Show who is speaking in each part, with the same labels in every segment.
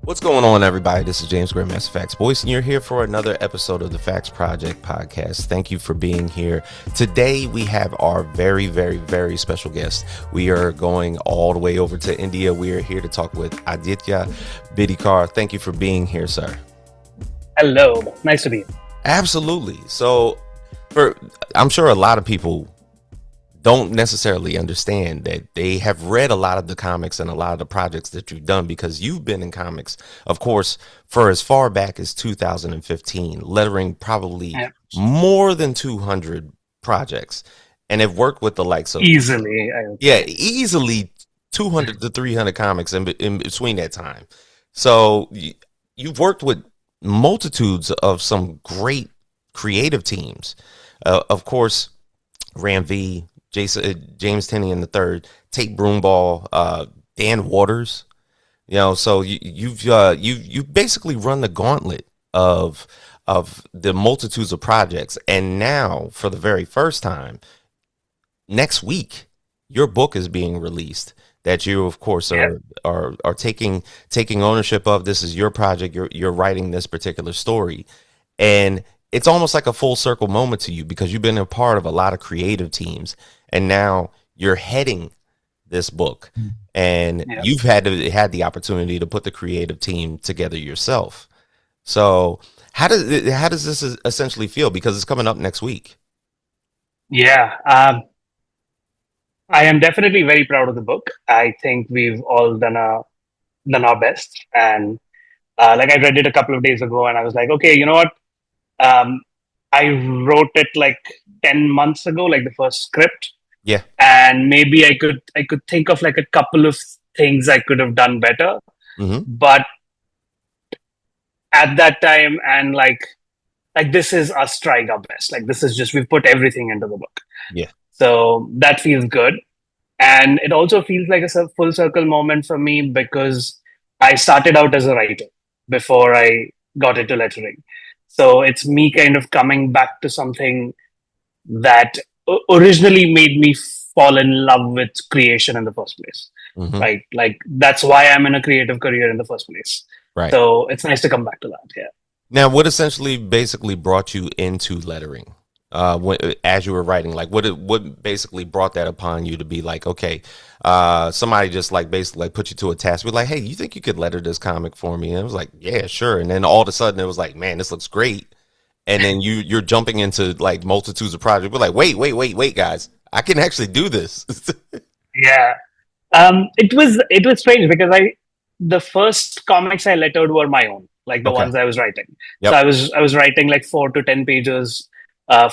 Speaker 1: What's going on, everybody? This is James Grandmaster Facts Boyce, and you're here for another episode of the Facts Project podcast. Thank you for being here. Today, we have our very, very, very special guest. We are going all the way over to India. We are here to talk with Aditya Bidikar. Thank you for being here, sir.
Speaker 2: Hello, nice to be here.
Speaker 1: Absolutely. So, I'm sure a lot of people don't necessarily understand that they have read a lot of the comics and a lot of the projects that you've done because you've been in comics, of course, for as far back as 2015, lettering probably
Speaker 2: Yeah.
Speaker 1: more than 200 projects, and have worked with the likes of
Speaker 2: Easily.
Speaker 1: easily 200 to 300 comics in between that time. So you've worked with multitudes of some great creative teams. Of course, Ram V, James Tinian III, Tate Broomball, Dan Waters. So you've basically run the gauntlet of the multitudes of projects, and now for the very first time, next week, your book is being released. That you, of course, are taking ownership of. This is your project. You're writing this particular story, and it's almost like a full circle moment to you because you've been a part of a lot of creative teams, and now you're heading this book, and you've had the opportunity to put the creative team together yourself. So how does this essentially feel, because it's coming up next week?
Speaker 2: Yeah, I am definitely very proud of the book. I think we've all done our best, and like I read it a couple of days ago, and I was like, okay, you know what? Um, I wrote it like 10 months ago, like the first script,
Speaker 1: Yeah.
Speaker 2: and maybe I could think of like a couple of things I could have done better,
Speaker 1: Mm-hmm.
Speaker 2: but at that time, and like this is us trying our best. Like this is just we've put everything into the book.
Speaker 1: Yeah.
Speaker 2: So that feels good. And it also feels like a full circle moment for me because I started out as a writer before I got into lettering. So it's me kind of coming back to something that originally made me fall in love with creation in the first place.
Speaker 1: Mm-hmm.
Speaker 2: Right. Like that's why I'm in a creative career in the first place.
Speaker 1: Right.
Speaker 2: So it's nice to come back to that. Yeah.
Speaker 1: Now, what essentially basically brought you into lettering? As you were writing, like what basically brought that upon you to be like, okay, somebody just like basically like put you to a task, with like, hey, you think you could letter this comic for me? And it was like, yeah, sure. And then all of a sudden it was like, man, this looks great. And then you're jumping into like multitudes of projects. We're like, wait, guys, I can actually do this.
Speaker 2: Yeah. It was strange because the first comics I lettered were my own, like the
Speaker 1: Okay.
Speaker 2: ones I was writing.
Speaker 1: Yep.
Speaker 2: So I was writing like 4 to 10 pages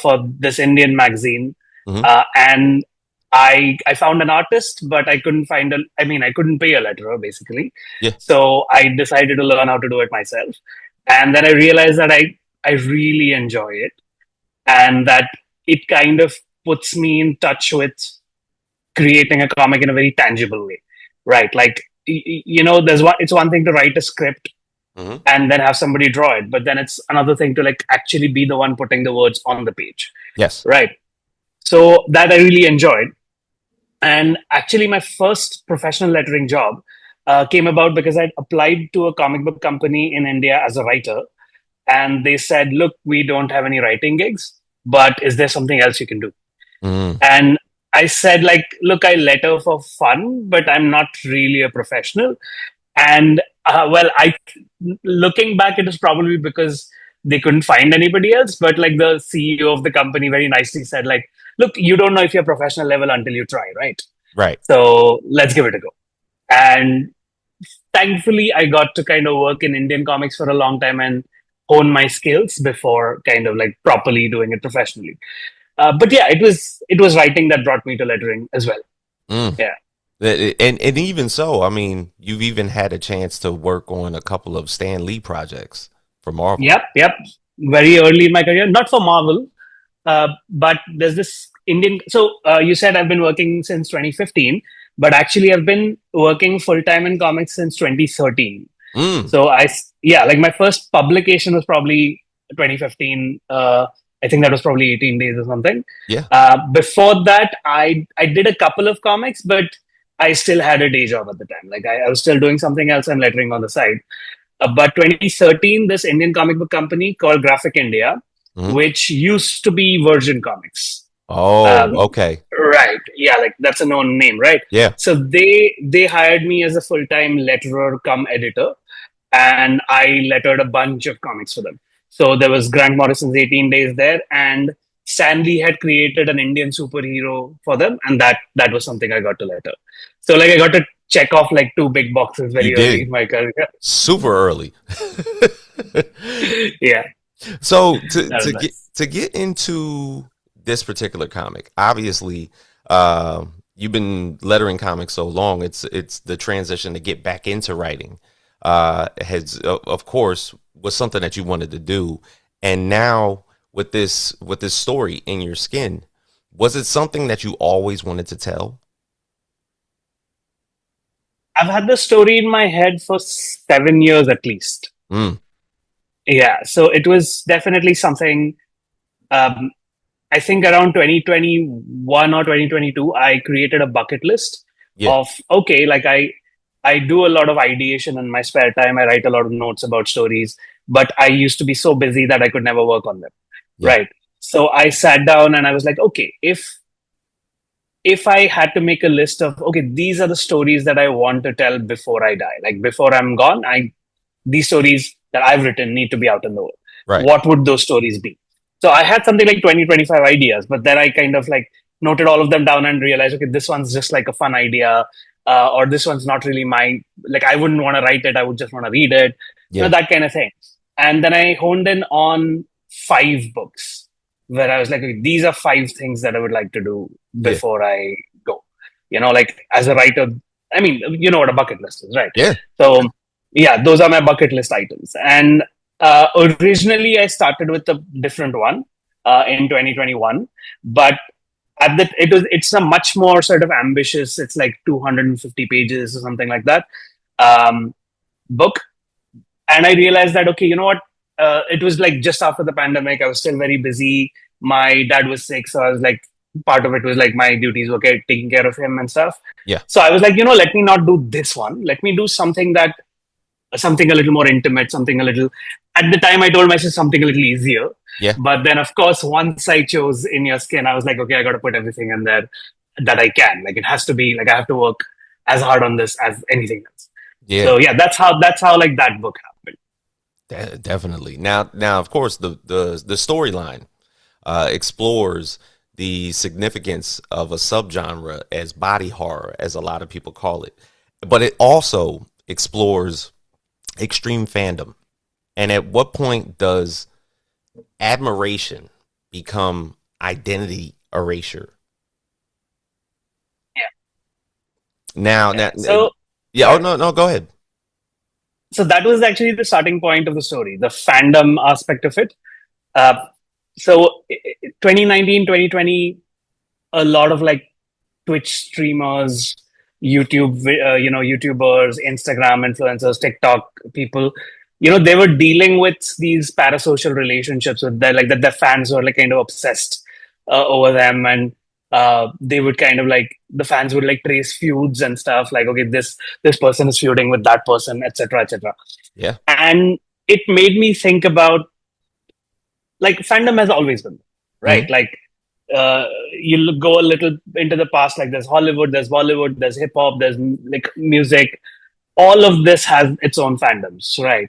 Speaker 2: for this Indian magazine,
Speaker 1: Mm-hmm.
Speaker 2: and I found an artist, but I couldn't find I couldn't pay a letterer basically.
Speaker 1: Yeah.
Speaker 2: So I decided to learn how to do it myself, and then I realized that I really enjoy it, and that it kind of puts me in touch with creating a comic in a very tangible way, right? Like it's one thing to write a script
Speaker 1: Mm-hmm.
Speaker 2: and then have somebody draw it, but then it's another thing to like actually be the one putting the words on the page,
Speaker 1: Yes.
Speaker 2: right? So that I really enjoyed. And actually my first professional lettering job came about because I'd applied to a comic book company in India as a writer, and they said, look, we don't have any writing gigs, but is there something else you can do?
Speaker 1: Mm-hmm.
Speaker 2: And I said, like, look, I letter for fun, but I'm not really a professional. And well, I looking back, it was probably because they couldn't find anybody else. But like the CEO of the company very nicely said, like, look, you don't know if you're professional level until you try, right?
Speaker 1: Right.
Speaker 2: So let's give it a go. And thankfully, I got to kind of work in Indian comics for a long time and hone my skills before kind of like properly doing it professionally. But yeah, it was writing that brought me to lettering as well.
Speaker 1: Mm.
Speaker 2: Yeah.
Speaker 1: And even so, I mean, you've even had a chance to work on a couple of Stan Lee projects for Marvel.
Speaker 2: Yep. Very early in my career, not for Marvel, but there's this Indian. So you said I've been working since 2015, but actually I've been working full time in comics since 2013.
Speaker 1: Mm.
Speaker 2: So like my first publication was probably 2015. I think that was probably 18 days or something.
Speaker 1: Yeah.
Speaker 2: Before that, I did a couple of comics, but I still had a day job at the time. Like I was still doing something else and lettering on the side. But 2013, this Indian comic book company called Graphic India,
Speaker 1: Hmm.
Speaker 2: which used to be Virgin Comics.
Speaker 1: Oh,
Speaker 2: Um,
Speaker 1: okay.
Speaker 2: right. Yeah, like that's a known name, right?
Speaker 1: Yeah.
Speaker 2: So they hired me as a full-time letterer come editor, and I lettered a bunch of comics for them. So there was Grant Morrison's 18 Days there, and Stanley had created an Indian superhero for them, and that was something I got to letter. So like I got to check off like two big boxes
Speaker 1: You
Speaker 2: very early
Speaker 1: did.
Speaker 2: in my career.
Speaker 1: Super early.
Speaker 2: Yeah,
Speaker 1: So
Speaker 2: that was nice.
Speaker 1: to get into this particular comic, obviously, you've been lettering comics so long. It's the transition to get back into writing. Has of course was something that you wanted to do, and now with this story in your skin, was it something that you always wanted to tell?
Speaker 2: I've had the story in my head for 7 years at least.
Speaker 1: Mm,
Speaker 2: Yeah, so it was definitely something. Um, I think around 2021 or 2022, I created a bucket list
Speaker 1: yeah,
Speaker 2: of okay, like I do a lot of ideation in my spare time. I write a lot of notes about stories, but I used to be so busy that I could never work on them.
Speaker 1: yeah,
Speaker 2: Right. So I sat down and I was like, okay, if I had to make a list of okay, these are the stories that I want to tell before I die, like before I'm gone, I these stories that I've written need to be out in the world.
Speaker 1: right,
Speaker 2: What would those stories be? So I had something like 20, 25 ideas, but then I kind of like noted all of them down and realized, okay, this one's just like a fun idea, or this one's not really my, like, I wouldn't want to write it. I would just want to read it,
Speaker 1: yeah,
Speaker 2: that kind of thing. And then I honed in on 5 books where I was like, okay, these are 5 things that I would like to do
Speaker 1: yeah,
Speaker 2: before I go. Like as a writer, I mean, you know what a bucket list is, right?
Speaker 1: yeah,
Speaker 2: So yeah, those are my bucket list items. And originally, I started with a different one in 2021, but it's a much more sort of ambitious. It's like 250 pages or something like that um, book. And I realized that okay, you know what? It was like just after the pandemic. I was still very busy. My dad was sick, so I was like, part of it was like my duties were taking care of him and stuff.
Speaker 1: yeah,
Speaker 2: So I was like, let me not do this one. Let me do something a little more intimate, something a little. At the time, I told myself something a little easier.
Speaker 1: yeah,
Speaker 2: But then, of course, once I chose In Your Skin, I was like, okay, I got to put everything in there that I can. Like, it has to be like I have to work as hard on this as anything else.
Speaker 1: yeah.
Speaker 2: So yeah, that's how like that book happened.
Speaker 1: Definitely. Now, of course, the storyline explores the significance of a subgenre as body horror, as a lot of people call it, but it also explores extreme fandom. And at what point does admiration become identity erasure?
Speaker 2: Yeah,
Speaker 1: Now,
Speaker 2: yeah. So
Speaker 1: yeah.
Speaker 2: go
Speaker 1: Oh
Speaker 2: ahead.
Speaker 1: no, no, go ahead.
Speaker 2: So that was actually the starting point of the story, the fandom aspect of it. Uh, so 2019, 2020, a lot of like Twitch streamers, YouTubers, Instagram influencers, TikTok people, they were dealing with these parasocial relationships with their like that their fans were like kind of obsessed over them, and they would kind of like the fans would like trace feuds and stuff like okay this person is feuding with that person, etc., etc.
Speaker 1: Yeah.
Speaker 2: And it made me think about like fandom has always been
Speaker 1: Hmm.
Speaker 2: right, like you go a little into the past, like there's Hollywood, there's Bollywood, there's hip hop, there's like music. All of this has its own fandoms, right?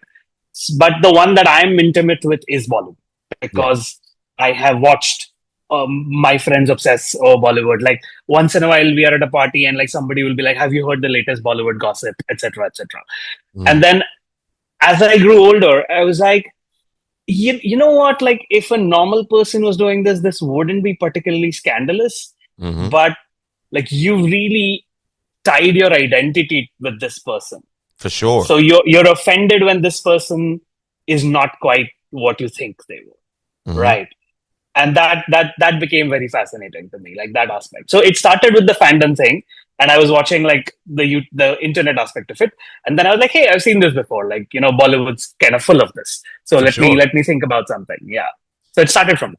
Speaker 2: But the one that I'm intimate with is Bollywood
Speaker 1: Yeah.
Speaker 2: because I have watched my friends obsess over Bollywood. Like once in a while, we are at a party and like somebody will be like, "Have you heard the latest Bollywood gossip?" etc., etc.
Speaker 1: Mm.
Speaker 2: And then as I grew older, I was like, you know what? Like, if a normal person was doing this, this wouldn't be particularly scandalous.
Speaker 1: Hmm.
Speaker 2: But like, you really tied your identity with this person,
Speaker 1: For sure.
Speaker 2: so you're offended when this person is not quite what you think they were,
Speaker 1: Hmm.
Speaker 2: right? And that became very fascinating to me, like that aspect. So it started with the fandom thing, and I was watching like the internet aspect of it, and then I was like, hey, I've seen this before. Like Bollywood's kind of full of this, so
Speaker 1: For
Speaker 2: let me
Speaker 1: sure.
Speaker 2: let me think about something. Yeah, so it started from.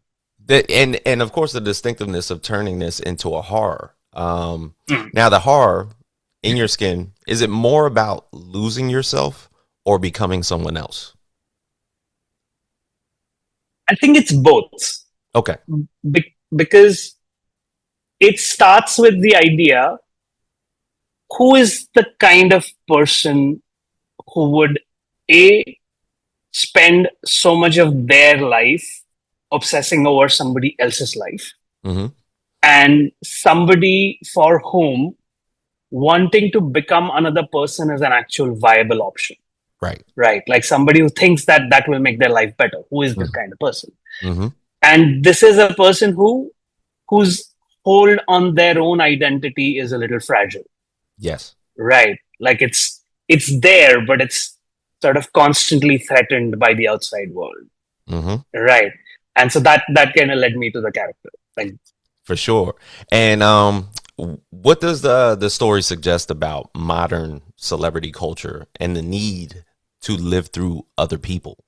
Speaker 1: And of course the distinctiveness of turning this into a horror.
Speaker 2: Mm.
Speaker 1: Now the horror in your skin, is it more about losing yourself, or becoming someone else?
Speaker 2: I think it's both.
Speaker 1: Okay.
Speaker 2: Because it starts with the idea, who is the kind of person who would a spend so much of their life obsessing over somebody else's life,
Speaker 1: Mm-hmm.
Speaker 2: and somebody for whom wanting to become another person is an actual viable option,
Speaker 1: Right.
Speaker 2: right? Like somebody who thinks that that will make their life better. Who is this kind of person?
Speaker 1: Mm-hmm.
Speaker 2: And this is a person whose hold on their own identity is a little fragile,
Speaker 1: Yes.
Speaker 2: right? Like it's there, but it's sort of constantly threatened by the outside world,
Speaker 1: Mm-hmm.
Speaker 2: right? And so that kind of led me to the character. Like,
Speaker 1: For sure. And what does the story suggest about modern celebrity culture and the need to live through other people?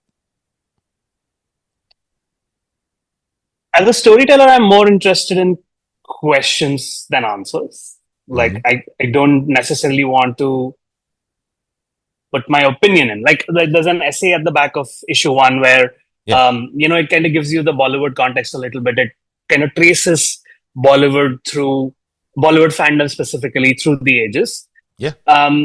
Speaker 2: as a storyteller, I'm more interested in questions than answers. Like,
Speaker 1: Mm-hmm.
Speaker 2: I don't necessarily want to put my opinion in. Like there's an essay at the back of issue one where,
Speaker 1: Yeah.
Speaker 2: it kind of gives you the Bollywood context a little bit. It kind of traces Bollywood through Bollywood fandom specifically through the ages.
Speaker 1: Yeah.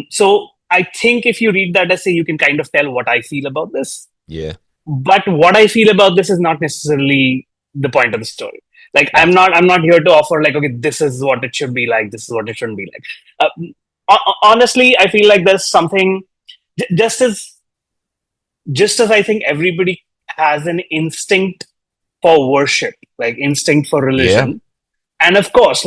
Speaker 2: So I think if you read that essay, you can kind of tell what I feel about this.
Speaker 1: Yeah.
Speaker 2: But what I feel about this is not necessarily the point of the story. Like
Speaker 1: Gotcha.
Speaker 2: I'm not here to offer like, okay, this is what it should be like, this is what it shouldn't be like. Honestly, I feel like there's something just as I think everybody has an instinct for worship, like instinct for
Speaker 1: Yeah.
Speaker 2: religion, and of course,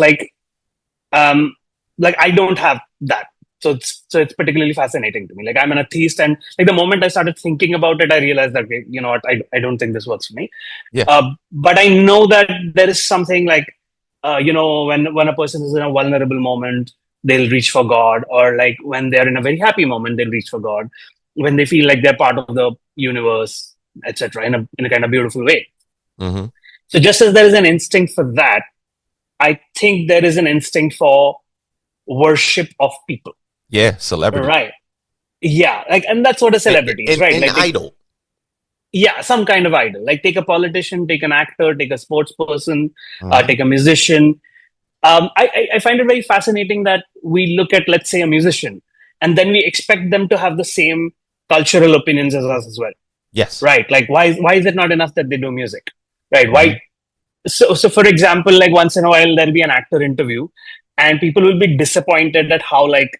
Speaker 2: um, like I don't have that. So it's particularly fascinating to me. Like I'm an atheist, and like the moment I started thinking about it, I realized that, okay, you know what, I don't think this works for me.
Speaker 1: Yeah.
Speaker 2: But I know that there is something like, when a person is in a vulnerable moment, they'll reach for God, or like when they're in a very happy moment, they'll reach for God. When they feel like they're part of the universe, etc., in a kind of beautiful way.
Speaker 1: Mm-hmm.
Speaker 2: So just as there is an instinct for that, I think there is an instinct for worship of people.
Speaker 1: Yeah. Celebrity.
Speaker 2: Right. Yeah. Like, and that's what a
Speaker 1: And,
Speaker 2: celebrity is,
Speaker 1: and,
Speaker 2: right?
Speaker 1: and
Speaker 2: Like,
Speaker 1: idol.
Speaker 2: yeah, some kind of idol. Like, take a politician, take an actor, take a sports person,
Speaker 1: Mm-hmm.
Speaker 2: take a musician. I find it very fascinating that we look at, let's say, a musician, and then we expect them to have the same cultural opinions as us as well,
Speaker 1: Yes.
Speaker 2: right? Like, why is it not enough that they do music, right?
Speaker 1: Mm-hmm.
Speaker 2: Why? So for example, like once in a while there'll be an actor interview, and people will be disappointed at how like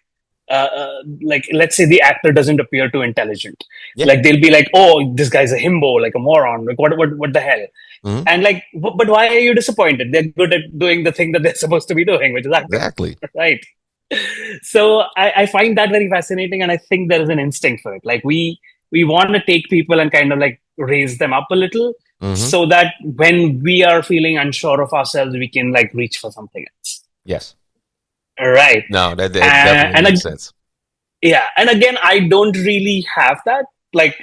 Speaker 2: let's say the actor doesn't appear too intelligent.
Speaker 1: Yeah.
Speaker 2: Like they'll be like, oh, this guy's a himbo, like a moron, like what the hell.
Speaker 1: Mm-hmm.
Speaker 2: And like, but why are you disappointed? They're good at doing the thing that they're supposed to be doing, which is acting,
Speaker 1: Exactly.
Speaker 2: right? So I find that very fascinating, and I think there is an instinct for it. Like we want to take people and kind of like raise them up a little,
Speaker 1: Mm-hmm.
Speaker 2: so that when we are feeling unsure of ourselves, we can like reach for something else,
Speaker 1: Yes.
Speaker 2: right?
Speaker 1: No, that definitely
Speaker 2: And
Speaker 1: makes sense.
Speaker 2: yeah, and again, I don't really have that. Like,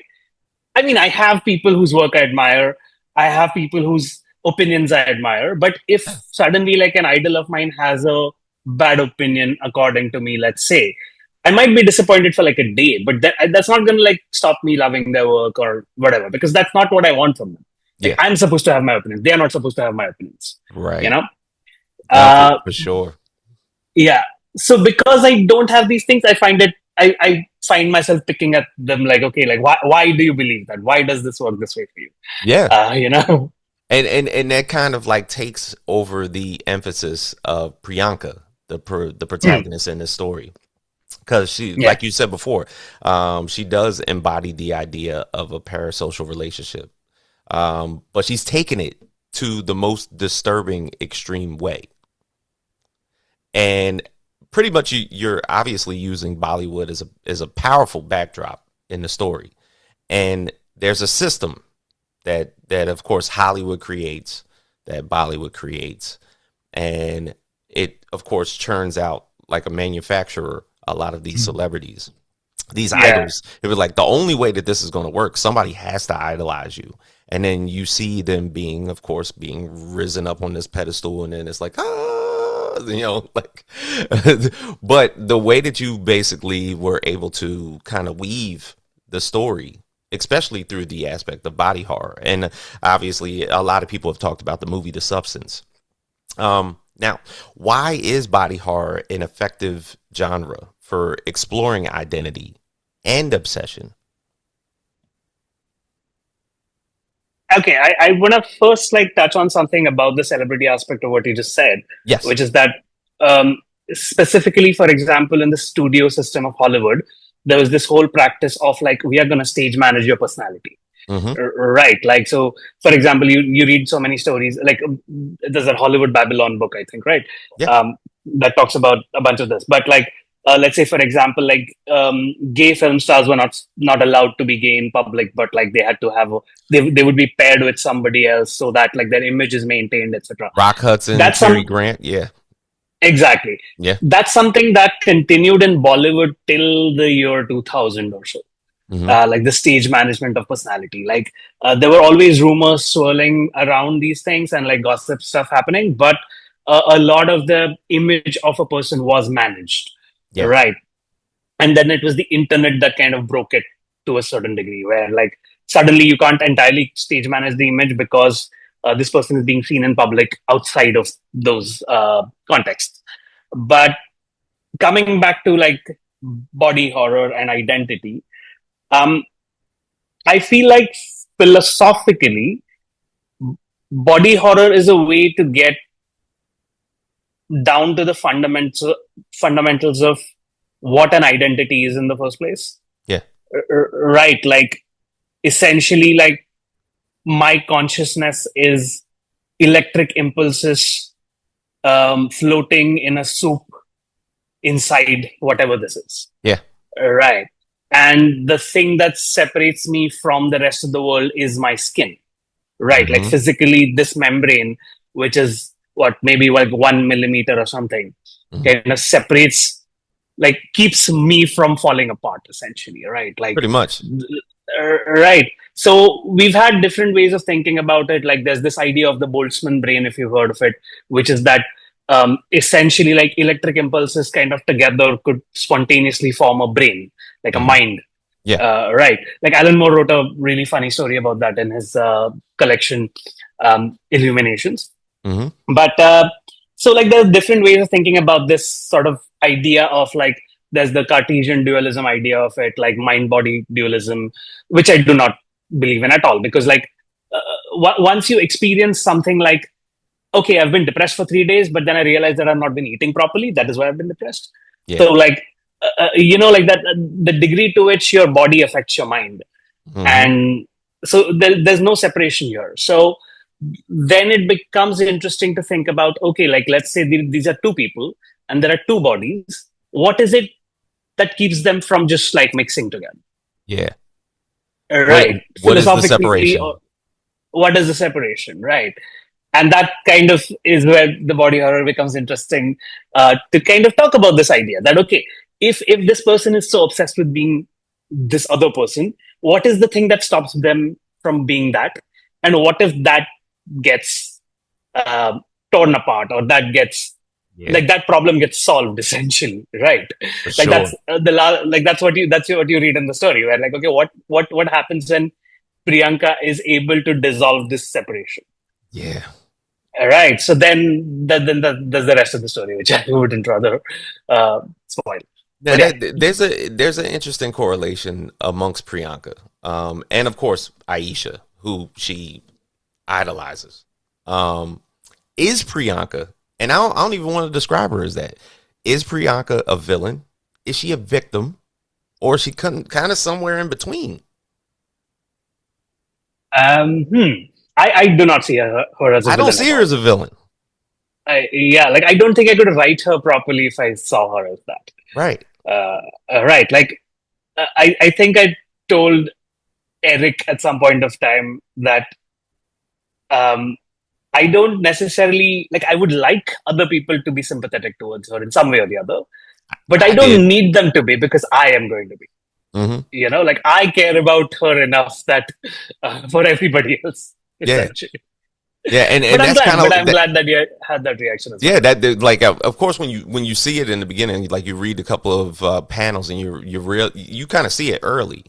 Speaker 2: I mean, I have people whose work I admire. I have people whose opinions I admire. But if suddenly, like, an idol of mine has a bad opinion, according to me, let's say, I might be disappointed for like a day, but that's not going to like stop me loving their work or whatever, because that's not what I want from them. Like,
Speaker 1: Yeah.
Speaker 2: I'm supposed to have my opinions. They are not supposed to have my opinions, you
Speaker 1: Right.
Speaker 2: know?
Speaker 1: No,
Speaker 2: Uh,
Speaker 1: for sure.
Speaker 2: yeah. So because I don't have these things, I find myself picking at them like, okay, like why do you believe that? Why does this work this way for you?
Speaker 1: Yeah.
Speaker 2: You know?
Speaker 1: And that kind of like takes over the emphasis of Priyanka, the
Speaker 2: Hmm.
Speaker 1: protagonist in this story, because she,
Speaker 2: Yeah.
Speaker 1: like you said before, she does embody the idea of a parasocial relationship, but she's taken it to the most disturbing extreme way, and pretty much you're obviously using Bollywood as a powerful backdrop in the story, and there's a system that of course Hollywood creates, that Bollywood creates, and it of course churns out like a manufacturer a lot of these celebrities, these
Speaker 2: Yeah.
Speaker 1: idols. It was like the only way that this is going to work, somebody has to idolize you, and then you see them being, of course, being risen up on this pedestal, and then it's like, like. But the way that you basically were able to kind of weave the story, especially through the aspect of body horror. And obviously, a lot of people have talked about the movie The Substance. Now, why is body horror an effective genre for exploring identity and obsession?
Speaker 2: Okay, I want to first like touch on something about the celebrity aspect of what you just said,
Speaker 1: Yes.
Speaker 2: which is that um, specifically, for example, in the studio system of Hollywood, there was this whole practice of like we are going to stage manage your personality.
Speaker 1: Mm-hmm.
Speaker 2: Right. Like, so, for example, you read so many stories, like there's a Hollywood Babylon book, I think, right?
Speaker 1: Yeah.
Speaker 2: That talks about a bunch of this. But like, let's say, for example, like gay film stars were not allowed to be gay in public, but like they had to have, they would be paired with somebody else so that like their image is maintained, etc.
Speaker 1: Rock Hudson,
Speaker 2: That's some
Speaker 1: Cary Grant. Yeah.
Speaker 2: exactly.
Speaker 1: Yeah.
Speaker 2: That's something that continued in Bollywood till the year 2000 or so.
Speaker 1: Mm-hmm.
Speaker 2: Like the stage management of personality. Like there were always rumors swirling around these things and like gossip stuff happening, but a lot of the image of a person was managed,
Speaker 1: Yeah.
Speaker 2: right? And then it was the internet that kind of broke it to a certain degree, where like suddenly you can't entirely stage manage the image because this person is being seen in public outside of those contexts. But coming back to like body horror and identity, um, I feel like philosophically, body horror is a way to get down to the fundamentals of what an identity is in the first place.
Speaker 1: Yeah.
Speaker 2: Right. Like essentially, like my consciousness is electric impulses floating in a soup inside whatever this is.
Speaker 1: Yeah.
Speaker 2: Right. And the thing that separates me from the rest of the world is my skin. Right.
Speaker 1: Mm-hmm.
Speaker 2: Like physically, this membrane, which is what, maybe like 1 millimeter or something,
Speaker 1: Mm-hmm.
Speaker 2: kind of separates, like keeps me from falling apart, essentially. Right. Like,
Speaker 1: Pretty much.
Speaker 2: right. So we've had different ways of thinking about it. Like there's this idea of the Boltzmann brain, if you've heard of it, which is that essentially like electric impulses kind of together could spontaneously form a brain, like a mind.
Speaker 1: Yeah.
Speaker 2: Right. Like Alan Moore wrote a really funny story about that in his collection, Illuminations.
Speaker 1: Mm-hmm.
Speaker 2: But so like there's different ways of thinking about this sort of idea of like there's the Cartesian dualism idea of it, like mind body dualism, which I do not believe in at all, because like once you experience something like, okay, I've been depressed for 3 days, but then I realized that I've not been eating properly. That is why I've been depressed.
Speaker 1: Yeah.
Speaker 2: So like like that, the degree to which your body affects your mind,
Speaker 1: Mm-hmm.
Speaker 2: and so there's no separation here. So then it becomes interesting to think about, okay, like let's say these are two people and there are two bodies. What is it that keeps them from just like mixing together?
Speaker 1: Yeah.
Speaker 2: Right.
Speaker 1: What is the
Speaker 2: Philosophically,
Speaker 1: separation?
Speaker 2: what is the separation? Right. And that kind of is where the body horror becomes interesting, to kind of talk about this idea that, okay, if this person is so obsessed with being this other person, what is the thing that stops them from being that? And what if that gets torn apart, or that gets like that problem gets solved essentially, right?
Speaker 1: For
Speaker 2: Like
Speaker 1: sure.
Speaker 2: that's that's what you read in the story, where like, okay, what happens when Priyanka is able to dissolve this separation?
Speaker 1: Yeah.
Speaker 2: Right. So then there's the rest of the story, which I wouldn't rather spoil.
Speaker 1: Now,
Speaker 2: But yeah,
Speaker 1: there's an interesting correlation amongst Priyanka, and of course Ayesha, who she idolizes. Is Priyanka, and I don't even want to describe her as that. Is Priyanka a villain? Is she a victim, or is she kind of somewhere in between?
Speaker 2: um, hmm. I do not see her as a
Speaker 1: I don't
Speaker 2: villain
Speaker 1: see
Speaker 2: at
Speaker 1: her
Speaker 2: all.
Speaker 1: as a villain.
Speaker 2: Yeah, like I don't think I could write her properly if I saw her as that.
Speaker 1: Right.
Speaker 2: Right. Like I think I told Eric at some point of time that um, I don't necessarily like. I would like other people to be sympathetic towards her in some way or the other, but I
Speaker 1: I did.
Speaker 2: don't need them to be, because I am going to be.
Speaker 1: Mm-hmm.
Speaker 2: Like I care about her enough that for everybody else,
Speaker 1: Yeah.
Speaker 2: essentially.
Speaker 1: Yeah, and
Speaker 2: But I'm
Speaker 1: that's
Speaker 2: glad.
Speaker 1: kind
Speaker 2: But
Speaker 1: of
Speaker 2: I'm glad that you had that reaction as well.
Speaker 1: yeah, that like of course when you see it in the beginning, like you read a couple of panels and you kind of see it early,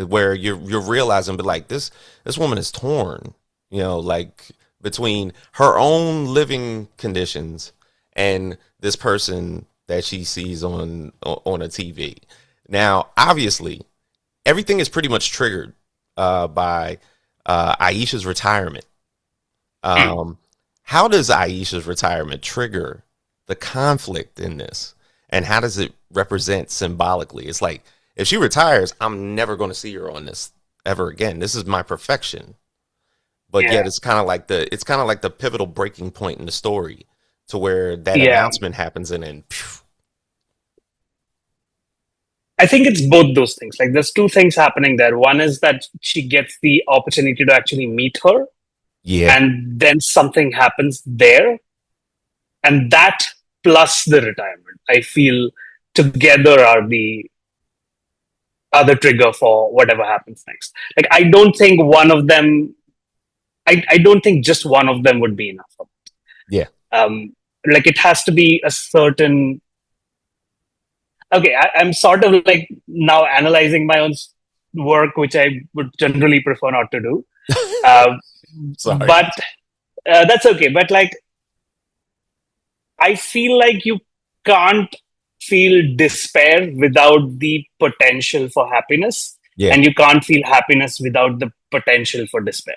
Speaker 1: where you're realizing, but like this woman is torn, like between her own living conditions and this person that she sees on a TV. Now, obviously, everything is pretty much triggered by Ayesha's retirement. Um, how does Ayesha's retirement trigger the conflict in this? And how does it represent symbolically? It's like, if she retires, I'm never going to see her on this ever again. This is my perfection. But
Speaker 2: Yeah.
Speaker 1: yet it's kind of like the pivotal breaking point in the story to where that
Speaker 2: Yeah.
Speaker 1: announcement happens and then phew.
Speaker 2: I think it's both those things. Like there's two things happening there. One is that she gets the opportunity to actually meet her,
Speaker 1: Yeah,
Speaker 2: and then something happens there. And that plus the retirement, I feel together are the other trigger for whatever happens next. Like I don't think one of them I don't think just one of them would be enough.
Speaker 1: yeah.
Speaker 2: Like it has to be a certain. Okay, I'm sort of like now analyzing my own work, which I would generally prefer not to do. Uh,
Speaker 1: Sorry.
Speaker 2: but that's okay. But like, I feel like you can't feel despair without the potential for happiness,
Speaker 1: Yeah.
Speaker 2: and you can't feel happiness without the potential for despair.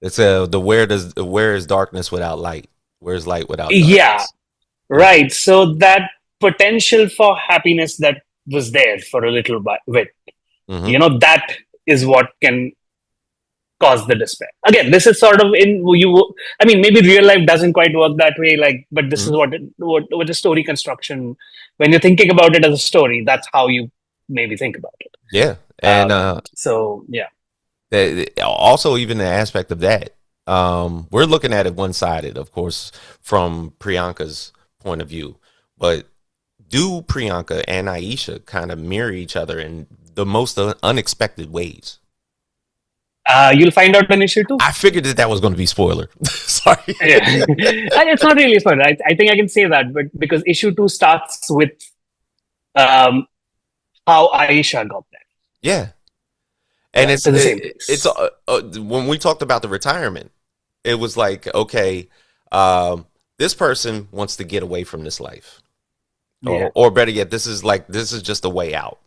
Speaker 1: It's where is darkness without light? Where's light without
Speaker 2: Yeah,
Speaker 1: darkness? Yeah.
Speaker 2: right. So that potential for happiness that was there for a little bit,
Speaker 1: Hmm.
Speaker 2: that is what can cause the despair. Again, this is sort of in you. I mean, maybe real life doesn't quite work that way. Like, but this is
Speaker 1: Hmm.
Speaker 2: what the story construction. When you're thinking about it as a story, that's how you maybe think about it.
Speaker 1: Yeah. And
Speaker 2: So yeah,
Speaker 1: also even the aspect of that, we're looking at it one sided, of course, from Priyanka's point of view. But do Priyanka and Ayesha kind of mirror each other in the most unexpected ways?
Speaker 2: you'll find out an issue too.
Speaker 1: I figured that was going to be spoiler. Sorry.
Speaker 2: Yeah, and it's not really fun. I think I can say that, but because issue two starts with um, how Aisha got there,
Speaker 1: Yeah. And
Speaker 2: yeah, to the same
Speaker 1: it's
Speaker 2: place.
Speaker 1: when we talked about the retirement, it was like, okay, this person wants to get away from this life,
Speaker 2: Yeah,
Speaker 1: or better yet, this is just a way out.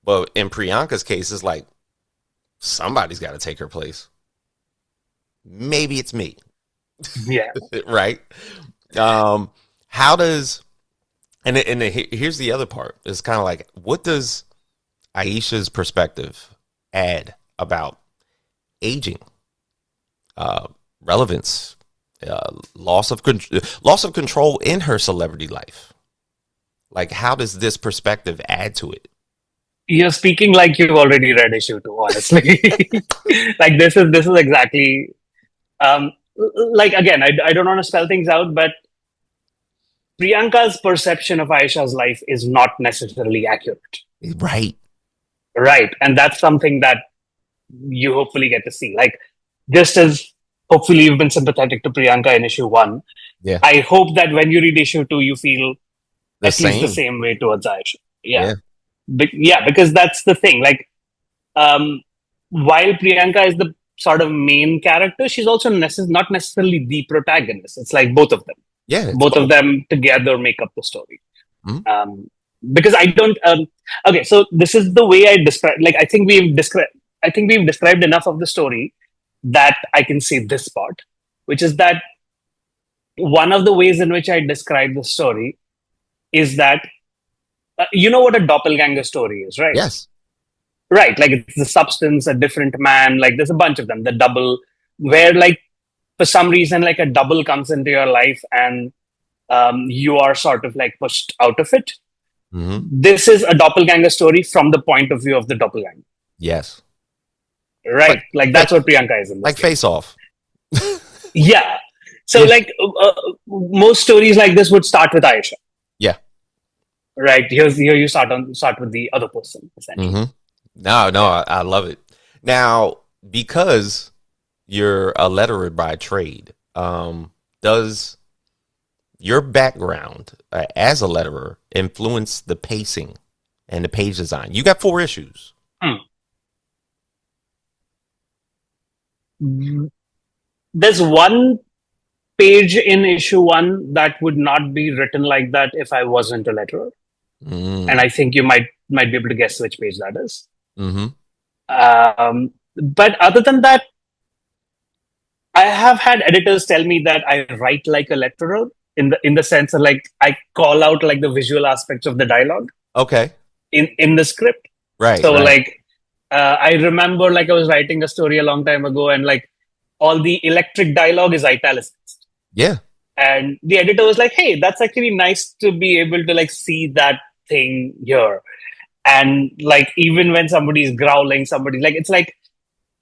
Speaker 1: But in Priyanka's case, it's like somebody's got to take her place. Maybe it's me,
Speaker 2: yeah.
Speaker 1: right? Um, how does here's the other part. It's kind of like, what does Aisha's perspective add about aging, uh, relevance, loss of control in her celebrity life? Like, how does this perspective add to it?
Speaker 2: You're speaking like you've already read issue two, honestly. Like this is exactly um, like again, I don't want to spell things out, but Priyanka's perception of Aisha's life is not necessarily accurate,
Speaker 1: Right.
Speaker 2: right? And that's something that you hopefully get to see. Like just as hopefully you've been sympathetic to Priyanka in issue one,
Speaker 1: Yeah.
Speaker 2: I hope that when you read issue two, you feel
Speaker 1: The
Speaker 2: at least the
Speaker 1: same.
Speaker 2: same way towards Aisha. Yeah,
Speaker 1: Yeah.
Speaker 2: yeah, because that's the thing. Like um, while Priyanka is the sort of main character, she's also not necessarily the protagonist. It's like both of them.
Speaker 1: Yeah. It's
Speaker 2: Both of
Speaker 1: both.
Speaker 2: them together make up the story.
Speaker 1: Mhm.
Speaker 2: Um, because I don't. Okay, so this is the way I describe. Like I think we've described. I think we've described enough of the story that I can say this part, which is that one of the ways in which I describe the story is that you know what a doppelganger story is, right?
Speaker 1: Yes.
Speaker 2: Right, like it's the substance, a different man. Like there's a bunch of them. The double, where like for some reason, like a double comes into your life and you are sort of like pushed out of it.
Speaker 1: Hmm.
Speaker 2: This is a doppelganger story from the point of view of the doppelganger,
Speaker 1: Yes.
Speaker 2: right?
Speaker 1: Like,
Speaker 2: Like that's what Priyanka is in this
Speaker 1: like
Speaker 2: case.
Speaker 1: Face Off.
Speaker 2: Yeah. So
Speaker 1: Yeah.
Speaker 2: like most stories like this would start with Ayesha,
Speaker 1: Yeah.
Speaker 2: right? Here you start with the other person essentially.
Speaker 1: Hmm. No,
Speaker 2: Yeah.
Speaker 1: I love it. Now, because you're a letterer by trade, does your background as a letterer influence the pacing and the page design? You got 4 issues.
Speaker 2: Hmm. there's one page in issue one that would not be written like that if I wasn't a letterer, and
Speaker 1: Mm.
Speaker 2: I think you might be able to guess which page that is.
Speaker 1: Mm-hmm.
Speaker 2: But other than that, I have had editors tell me that I write like a letterer in the sense of like I call out like the visual aspects of the dialogue
Speaker 1: Okay.
Speaker 2: in the script.
Speaker 1: Right.
Speaker 2: So
Speaker 1: Right.
Speaker 2: like I remember like I was writing a story a long time ago, and like all the electric dialogue is italicized.
Speaker 1: Yeah.
Speaker 2: And the editor was like, "Hey, that's actually nice to be able to like see that thing here." And like even when somebody's growling, somebody like it's like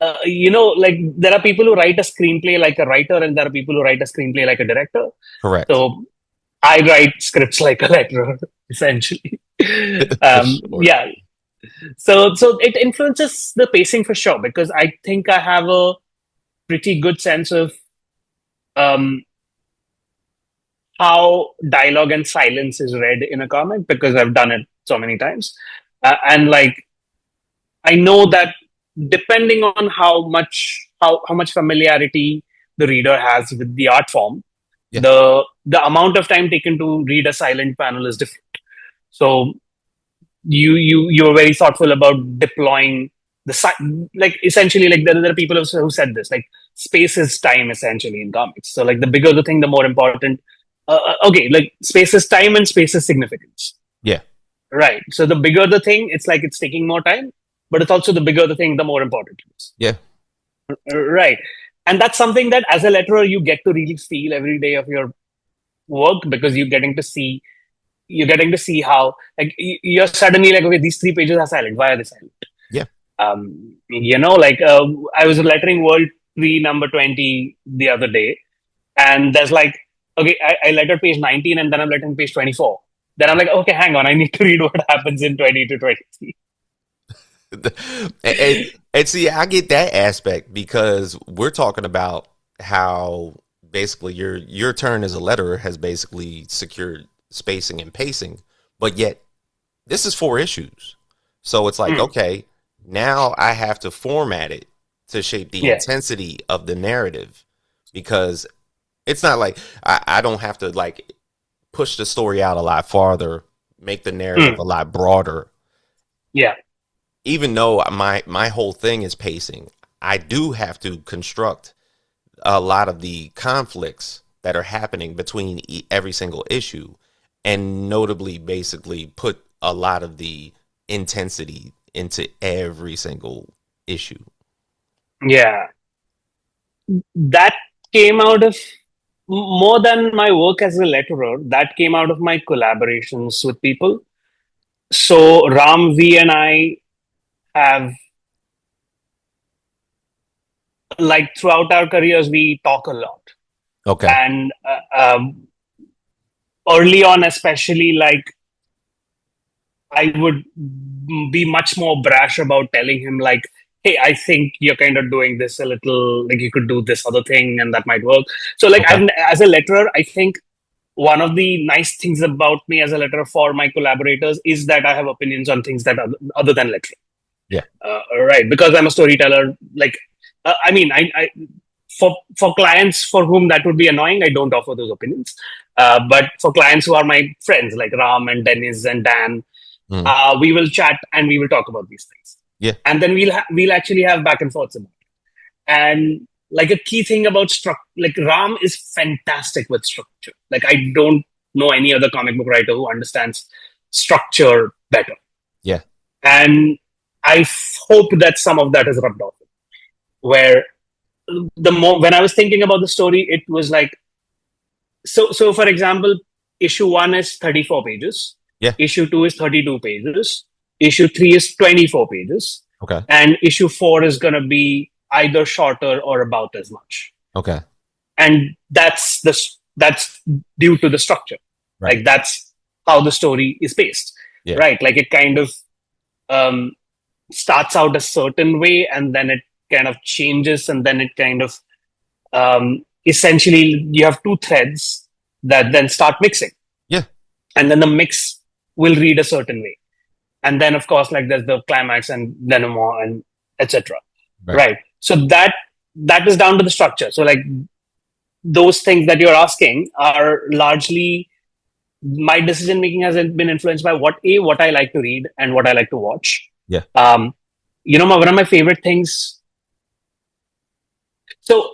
Speaker 2: like there are people who write a screenplay like a writer, and there are people who write a screenplay like a director.
Speaker 1: Correct.
Speaker 2: So I write scripts like a letterer, essentially.
Speaker 1: For sure.
Speaker 2: Yeah. So it influences the pacing for sure because I think I have a pretty good sense of um, how dialogue and silence is read in a comic because I've done it so many times, and like I know that depending on how much familiarity the reader has with the art form,
Speaker 1: Yeah.
Speaker 2: the amount of time taken to read a silent panel is different. So you're very thoughtful about deploying like essentially like there are people who said this like space is time essentially in comics. So like the bigger the thing, the more important. Okay, like space is time and space is significance.
Speaker 1: Yeah.
Speaker 2: Right. So the bigger the thing, it's like it's taking more time, but it's also the bigger the thing, the more important it is.
Speaker 1: Yeah.
Speaker 2: Right. And that's something that as a letterer you get to really feel every day of your work because you're getting to see how like you're suddenly like, okay, these 3 pages are silent. Why are they silent?
Speaker 1: Yeah.
Speaker 2: Like I was lettering World 3 number 20 the other day, and there's like, okay, I lettered page 19 and then I'm lettering page 24. Then I'm like, okay, hang on, I need to read what happens in 20 to 23.
Speaker 1: And see, I get that aspect because we're talking about how basically your turn as a letterer has basically secured spacing and pacing, but yet this is 4 issues. So it's like,
Speaker 2: Mm,
Speaker 1: okay, now I have to format it to shape the
Speaker 2: yeah.
Speaker 1: intensity of the narrative because it's not like I don't have to like push the story out a lot farther, make the narrative a
Speaker 2: Mm,
Speaker 1: lot broader.
Speaker 2: yeah.
Speaker 1: Even though my whole thing is pacing, I do have to construct a lot of the conflicts that are happening between every single issue, and notably, basically, put a lot of the intensity into every single issue.
Speaker 2: Yeah. That came out of more than my work as a letterer, that came out of my collaborations with people. So Ram, V, and I have like throughout our careers we talk a lot,
Speaker 1: Okay.
Speaker 2: and early on, especially like I would be much more brash about telling him like, "Hey, I think you're kind of doing this a little. Like you could do this other thing, and that might work." So, like,
Speaker 1: Okay.
Speaker 2: as a letterer, I think one of the nice things about me as a letterer for my collaborators is that I have opinions on things that are other than lettering.
Speaker 1: Yeah.
Speaker 2: Right, because I'm a storyteller. Like, I mean, I for clients for whom that would be annoying, I don't offer those opinions. But for clients who are my friends, like Ram and Dennis and Dan,
Speaker 1: Mm.
Speaker 2: we will chat and we will talk about these things,
Speaker 1: Yeah.
Speaker 2: and then we'll actually have back and forths about it. And like a key thing about like Ram is fantastic with structure. Like I don't know any other comic book writer who understands structure better.
Speaker 1: Yeah.
Speaker 2: And I hope that some of that is rubbed off. Where the more when I was thinking about the story, it was like so. For example, issue one is 34 pages.
Speaker 1: Yeah.
Speaker 2: Issue two is 32 pages. Issue three is 24 pages,
Speaker 1: Okay.
Speaker 2: and issue four is going to be either shorter or about as much.
Speaker 1: Okay.
Speaker 2: And that's due to the structure.
Speaker 1: Right.
Speaker 2: Like that's how the story is paced,
Speaker 1: Yeah.
Speaker 2: right? Like it kind of um, starts out a certain way, and then it kind of changes, and then it kind of essentially you have two threads that then start mixing,
Speaker 1: Yeah.
Speaker 2: and then the mix will read a certain way, and then of course like there's the climax and denouement and etc.
Speaker 1: Right.
Speaker 2: Right. So that is down to the structure. So like those things that you're asking are largely my decision making has been influenced by what I like to read and what I like to watch.
Speaker 1: Yeah.
Speaker 2: Um, one of my favorite things. So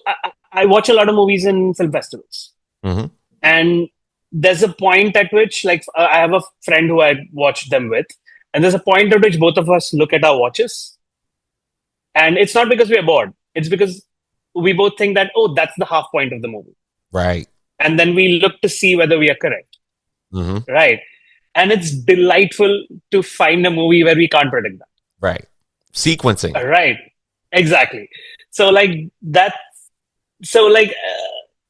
Speaker 2: I watch a lot of movies in film festivals,
Speaker 1: Mm-hmm.
Speaker 2: and there's a point at which, like, I have a friend who I watched them with, and there's a point at which both of us look at our watches, and it's not because we are bored. It's because we both think that, oh, that's the half point of the movie,
Speaker 1: Right.
Speaker 2: and then we look to see whether we are correct,
Speaker 1: Mm-hmm.
Speaker 2: right? And it's delightful to find a movie where we can't predict that.
Speaker 1: Right. Sequencing.
Speaker 2: Right. Exactly. So like that. So like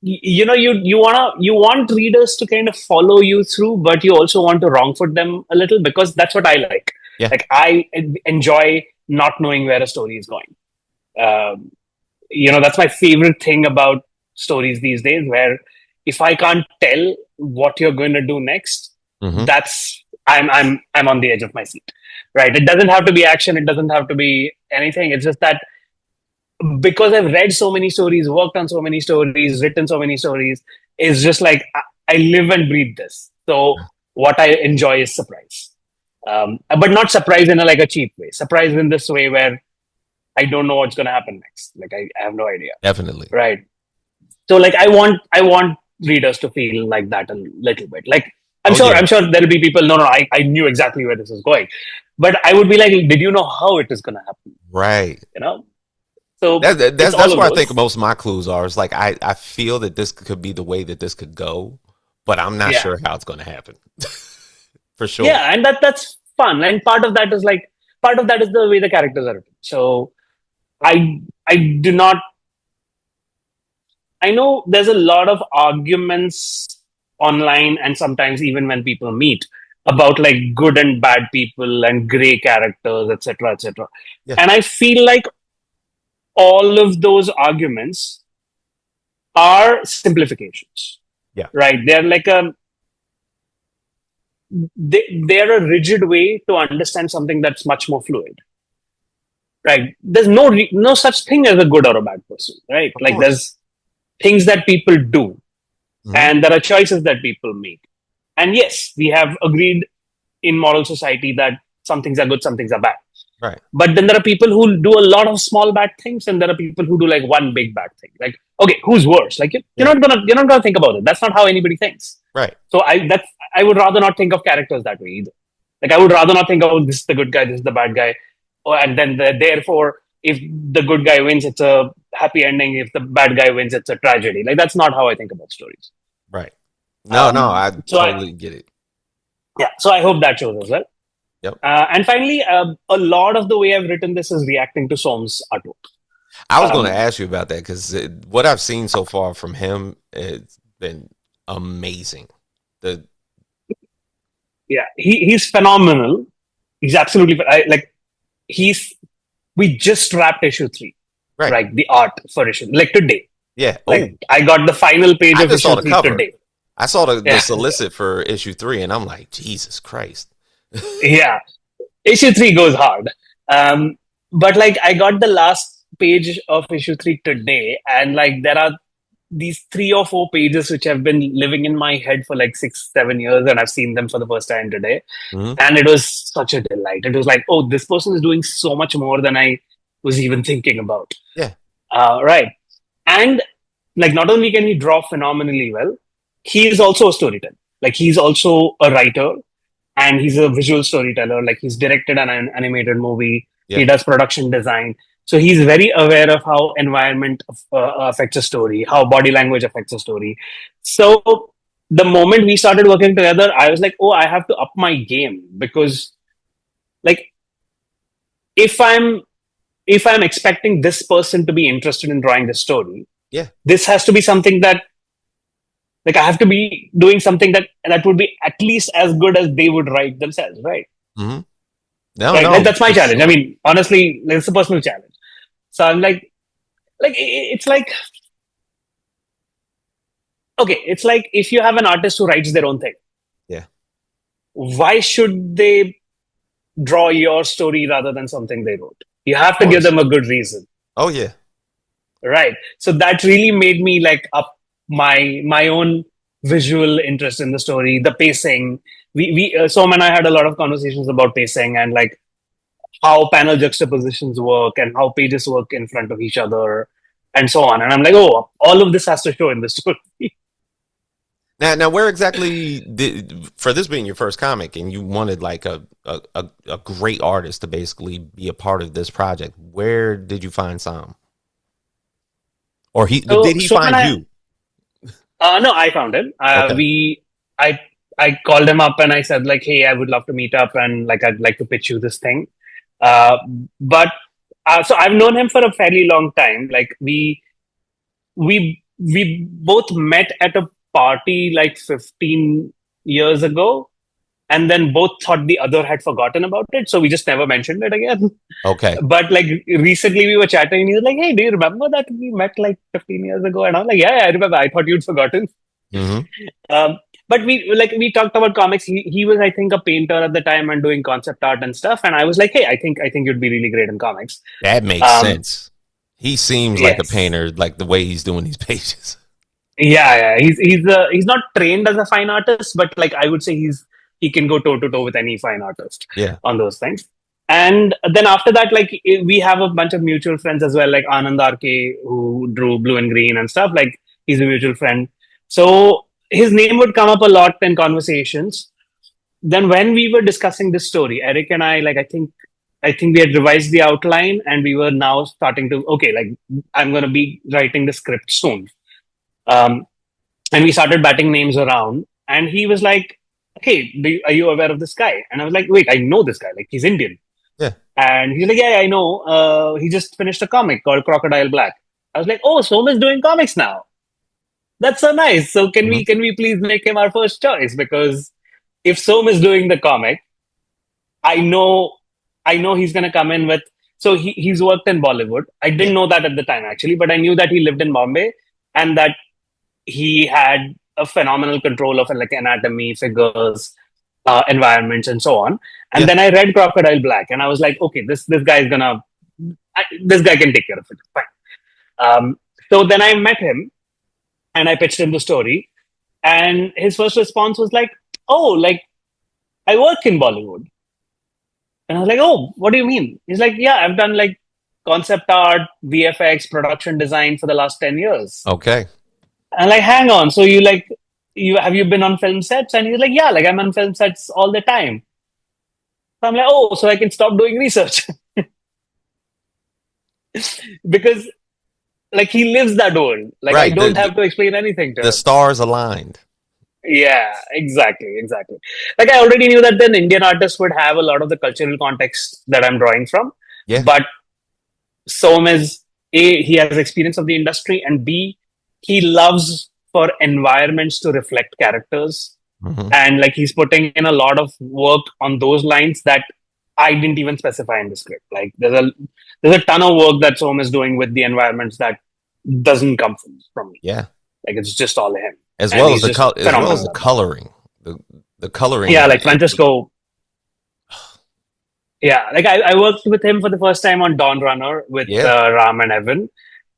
Speaker 2: you want readers to kind of follow you through, but you also want to wrong foot them a little because that's what I like.
Speaker 1: Yeah.
Speaker 2: Like I enjoy not knowing where a story is going. Um, that's my favorite thing about stories these days. Where if I can't tell what you're going to do next,
Speaker 1: Mm-hmm.
Speaker 2: that's I'm on the edge of my seat. Right. It doesn't have to be action. It doesn't have to be anything. It's just that because I've read so many stories, worked on so many stories, written so many stories, it's just like I live and breathe this. So what I enjoy is surprise, but not surprise in like a cheap way. Surprise in this way where I don't know what's going to happen next. Like I have no idea.
Speaker 1: Definitely.
Speaker 2: Right. So like I want readers to feel like that a little bit. Like
Speaker 1: Yeah.
Speaker 2: I'm sure there'll be people. No, I knew exactly where this is going, but I would be like, did you know how it is going to happen?
Speaker 1: Right.
Speaker 2: So it's all
Speaker 1: That's
Speaker 2: of
Speaker 1: where I think
Speaker 2: those.
Speaker 1: most of my clues are. It's like I feel that this could be the way that this could go, but I'm not
Speaker 2: Yeah.
Speaker 1: sure how it's going to happen. For sure.
Speaker 2: Yeah, and that's fun. And part of that is the way the characters are written. So I do not I know there's a lot of arguments online and sometimes even when people meet about like good and bad people and gray characters, etc., etc.
Speaker 1: Yeah.
Speaker 2: And I feel like all of those arguments are simplifications.
Speaker 1: Yeah.
Speaker 2: Right? They're a rigid way to understand something that's much more fluid. Right? There's no such thing as a good or a bad person. Right?
Speaker 1: Of
Speaker 2: Like
Speaker 1: course.
Speaker 2: there's things that people do,
Speaker 1: Mm-hmm.
Speaker 2: and there are choices that people make. And yes, we have agreed in moral society that some things are good, some things are bad.
Speaker 1: Right.
Speaker 2: But then there are people who do a lot of small bad things, and there are people who do like one big bad thing. Like, okay, who's worse? Like
Speaker 1: Yeah.
Speaker 2: you're not gonna think about it. That's not how anybody thinks.
Speaker 1: Right.
Speaker 2: So I would rather not think of characters that way either. Like I would rather not think, oh, this is the good guy, this is the bad guy, and then therefore, if the good guy wins, it's a happy ending. If the bad guy wins, it's a tragedy. Like that's not how I think about stories.
Speaker 1: Right. No, I
Speaker 2: So
Speaker 1: totally get it.
Speaker 2: so I hope that shows as well.
Speaker 1: Yep.
Speaker 2: And finally, a lot of the way I've written this is reacting to Som's artwork.
Speaker 1: I was going to ask you about that because what I've seen so far from him has been amazing.
Speaker 2: He's phenomenal. He's absolutely we just wrapped issue 3,
Speaker 1: right?
Speaker 2: Like the art for issue, like today.
Speaker 1: Yeah.
Speaker 2: Like I got the final page of issue 3 today.
Speaker 1: I saw the solicit for issue 3, and I'm like, Jesus Christ.
Speaker 2: Yeah, issue 3 goes hard. But like I got the last page of issue 3 today, and like there are these 3 or 4 pages which have been living in my head for like 6-7 years, and I've seen them for the first time today.
Speaker 1: Mm-hmm.
Speaker 2: And it was such a delight. It was like, oh, this person is doing so much more than I was even thinking about.
Speaker 1: Yeah.
Speaker 2: Right. And like not only can he draw phenomenally well, he is also a storyteller. Like he's also a writer, and he's a visual storyteller. Like he's directed an animated movie. Yeah. He does production design. So he's very aware of how environment affects a story, how body language affects a story. So the moment we started working together, I was like, oh, I have to up my game, because like if I'm expecting this person to be interested in drawing this story,
Speaker 1: yeah,
Speaker 2: this has to be something that like I have to be doing something that would be at least as good as they would write themselves, right?
Speaker 1: Mm-hmm. No,
Speaker 2: right?
Speaker 1: no,
Speaker 2: like, that's my challenge. I mean, honestly, it's a personal challenge. So I'm like it's like, okay, it's like if you have an artist who writes their own thing,
Speaker 1: yeah,
Speaker 2: why should they draw your story rather than something they wrote? You have to give them a good reason.
Speaker 1: Oh yeah,
Speaker 2: Right. So that really made me like up my own visual interest in the story, the pacing. We Som and I had a lot of conversations about pacing and like how panel juxtapositions work and how pages work in front of each other and so on. And I'm like, oh, all of this has to show in the story.
Speaker 1: Now, where exactly did, for this being your first comic, and you wanted like a great artist to basically be a part of this project? Where did you find Sam, or
Speaker 2: So
Speaker 1: did he
Speaker 2: Som and
Speaker 1: find
Speaker 2: I,
Speaker 1: you?
Speaker 2: no, I found him.
Speaker 1: Okay,
Speaker 2: I I called him up and I said like, hey, I would love to meet up and like I'd like to pitch you this thing. Uh, but so I've known him for a fairly long time. Like we both met at a party like 15 years ago, and then both thought the other had forgotten about it, so we just never mentioned it again.
Speaker 1: okay.
Speaker 2: But like recently we were chatting and he was like, hey, do you remember that we met like 15 years ago? And I was like, yeah, I remember. I thought you'd forgotten.
Speaker 1: Hmm.
Speaker 2: um, but we talked about comics. He was, I think, a painter at the time and doing concept art and stuff, and I was like, hey, I think you'd be really great in comics.
Speaker 1: That makes
Speaker 2: um,
Speaker 1: sense. He seems like a
Speaker 2: yes.
Speaker 1: painter, like the way he's doing these pages.
Speaker 2: Yeah. He's not trained as a fine artist, but like I would say he can go toe to toe with any fine artist
Speaker 1: Yeah,
Speaker 2: on those things. And then after that, like we have a bunch of mutual friends as well, like Anand RK, who drew Blue and Green and stuff. Like he's a mutual friend, so his name would come up a lot in conversations. Then when we were discussing this story, Eric and I, like I think we had revised the outline, and we were now starting to okay, like I'm going to be writing the script soon. Um, and we started batting names around, and he was like, hey, are you aware of this guy? And I was like, wait, I know this guy, like he's Indian.
Speaker 1: yeah.
Speaker 2: And he's like, yeah, I know, he just finished a comic called Crocodile Black. I was like, oh, Som is doing comics now. That's so nice. So can
Speaker 1: Hmm.
Speaker 2: we please make him our first choice? Because if Som is doing the comic, I know he's gonna come in with. So he's worked in Bollywood. I
Speaker 1: Yeah,
Speaker 2: didn't know that at the time actually, but I knew that he lived in Bombay and that he had a phenomenal control of like anatomy, figures, environments, and so on. And
Speaker 1: yeah.
Speaker 2: then I read Crocodile Black, and I was like, okay, this guy is gonna, this guy can take care of it. Fine. So then I met him, and I pitched him the story, and his first response was like, "Oh, like I work in Bollywood," and I was like, "Oh, what do you mean?" He's like, "Yeah, I've done like concept art, VFX, production design for the last 10 years."
Speaker 1: Okay.
Speaker 2: And like, hang on. So you have you been on film sets? And he's like, yeah, like I'm on film sets all the time. So I'm like, oh, so I can stop doing research because like he lives that world. Like I
Speaker 1: Right.
Speaker 2: don't have to explain anything to
Speaker 1: The
Speaker 2: him.
Speaker 1: stars aligned.
Speaker 2: Yeah, exactly. Like I already knew that an Indian artist would have a lot of the cultural context that I'm drawing from,
Speaker 1: Yeah.
Speaker 2: but Som is A, he has experience of the industry, and B, he loves for environments to reflect characters.
Speaker 1: Hmm.
Speaker 2: And like he's putting in a lot of work on those lines that I didn't even specify in the script. Like there's a ton of work that Som is doing with the environments that doesn't come from me.
Speaker 1: Yeah.
Speaker 2: Like it's just all him.
Speaker 1: As
Speaker 2: And
Speaker 1: well as
Speaker 2: he's just
Speaker 1: as well as
Speaker 2: phenomenal
Speaker 1: the
Speaker 2: at that.
Speaker 1: coloring. The the coloring
Speaker 2: Yeah,
Speaker 1: in
Speaker 2: like
Speaker 1: it.
Speaker 2: Francesco. Yeah, like I worked with him for the first time on Dawn Runner with
Speaker 1: Yeah.
Speaker 2: Ram and Evan.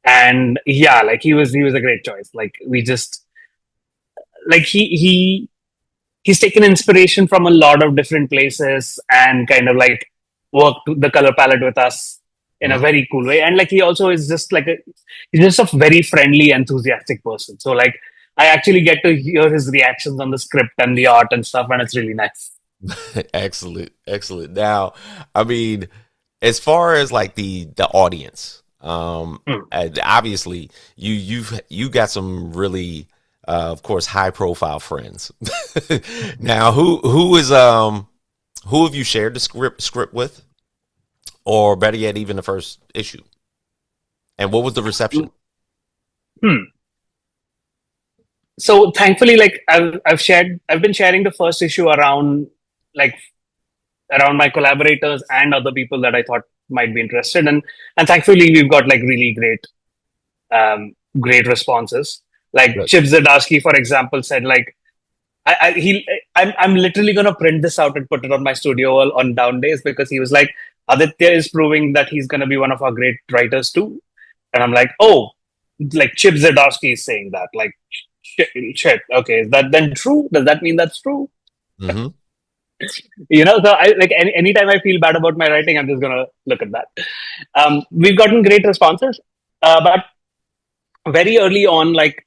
Speaker 2: And yeah, like he was a great choice. Like we just like he's taken inspiration from a lot of different places and kind of like worked the color palette with us in a
Speaker 1: Mhm.
Speaker 2: very cool way. And like he also is just like he's just a very friendly, enthusiastic person. So like I actually get to hear his reactions on the script and the art and stuff, and it's really nice.
Speaker 1: Excellent, excellent. Now, I mean, as far as like the audience,
Speaker 2: Hmm.
Speaker 1: obviously you got some really, of course, high profile friends. Now, who have you shared the script with, or better yet, even the first issue? And what was the reception?
Speaker 2: Hmm. So thankfully, like I've been sharing the first issue like around my collaborators and other people that I thought might be interested, and thankfully we've got like really great responses. Like
Speaker 1: Good.
Speaker 2: Chip Zdarsky, for example, said like I'm literally gonna print this out and put it on my studio wall on down days because he was like Aditya is proving that he's gonna be one of our great writers too, and I'm like, oh. like Chip Zdarsky is saying that. Like, shit. Okay, is that then true? Does that mean that's true?
Speaker 1: Mm-hmm.
Speaker 2: So I like anytime I feel bad about my writing, I'm just gonna look at that. We've gotten great responses, but very early on, like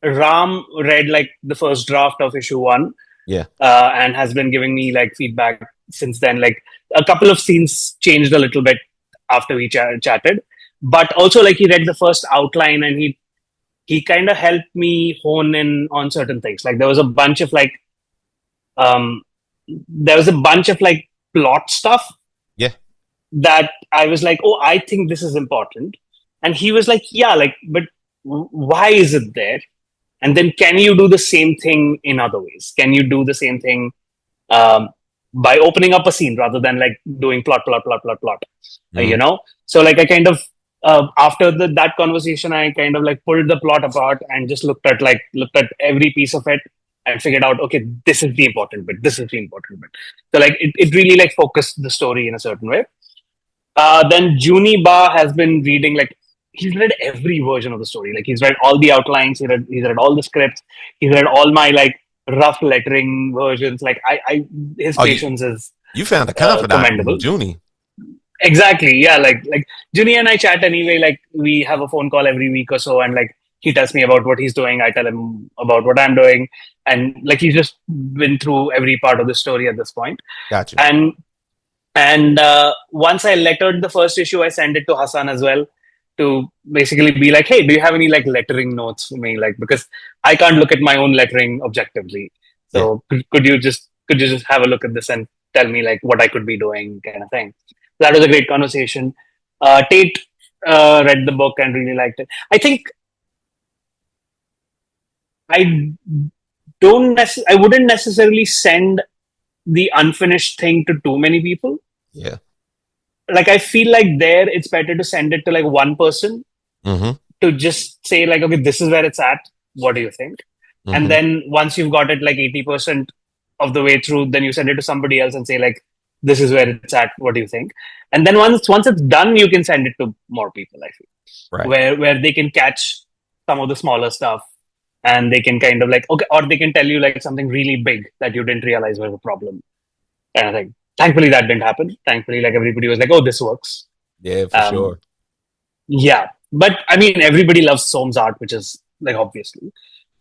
Speaker 2: Ram read like the first draft of issue one,
Speaker 1: Yeah.
Speaker 2: and has been giving me like feedback since then. Like a couple of scenes changed a little bit after we chatted, but also like he read the first outline and he kind of helped me hone in on certain things. Like um, there was a bunch of like plot stuff
Speaker 1: Yeah.
Speaker 2: that I was like, oh, I think this is important, and he was like, yeah, like, but why is it there? And then can you do the same thing in other ways? Can you do the same thing um, by opening up a scene rather than like doing plot?
Speaker 1: Mm-hmm.
Speaker 2: So like I kind of after that conversation, I kind of like pulled the plot apart and just looked at every piece of it and figured out, okay, this is the important bit. This is the important bit. So like it really like focused the story in a certain way. Then Juni Ba has been reading like he's read every version of the story. Like he's read all the outlines, he's read all the scripts, he's read all my like rough lettering versions. Like I his
Speaker 1: Oh, you
Speaker 2: patience is
Speaker 1: you found a confidant in
Speaker 2: commendable.
Speaker 1: Junie.
Speaker 2: Exactly, yeah. Like Juni and I chat anyway. Like we have a phone call every week or so, and like he tells me about what he's doing. I tell him about what I'm doing, and like he's just been through every part of the story at this point.
Speaker 1: Got you.
Speaker 2: And once I lettered the first issue, I sent it to Hassan as well to basically be like, hey, do you have any like lettering notes for me? Like, because I can't look at my own lettering objectively.
Speaker 1: Yeah.
Speaker 2: So could you just have a look at this and tell me like what I could be doing, kind of thing. That was a great conversation. Tate read the book and really liked it. I think I I wouldn't necessarily send the unfinished thing to too many people.
Speaker 1: Yeah.
Speaker 2: Like I feel like there it's better to send it to like one person
Speaker 1: Mm-hmm.
Speaker 2: to just say like, okay, this is where it's at. What do you think? And
Speaker 1: Mm-hmm.
Speaker 2: then once you've got it like 80% of the way through, then you send it to somebody else and say like, this is where it's at. What do you think? And then once it's done, you can send it to more people. I feel
Speaker 1: Right.
Speaker 2: where they can catch some of the smaller stuff and they can kind of like okay, or they can tell you like something really big that you didn't realize was a problem. And I think thankfully that didn't happen. Thankfully, like everybody was like, oh, this works.
Speaker 1: Yeah, for
Speaker 2: Um,
Speaker 1: sure.
Speaker 2: yeah, but I mean, everybody loves Soam's art, which is like obviously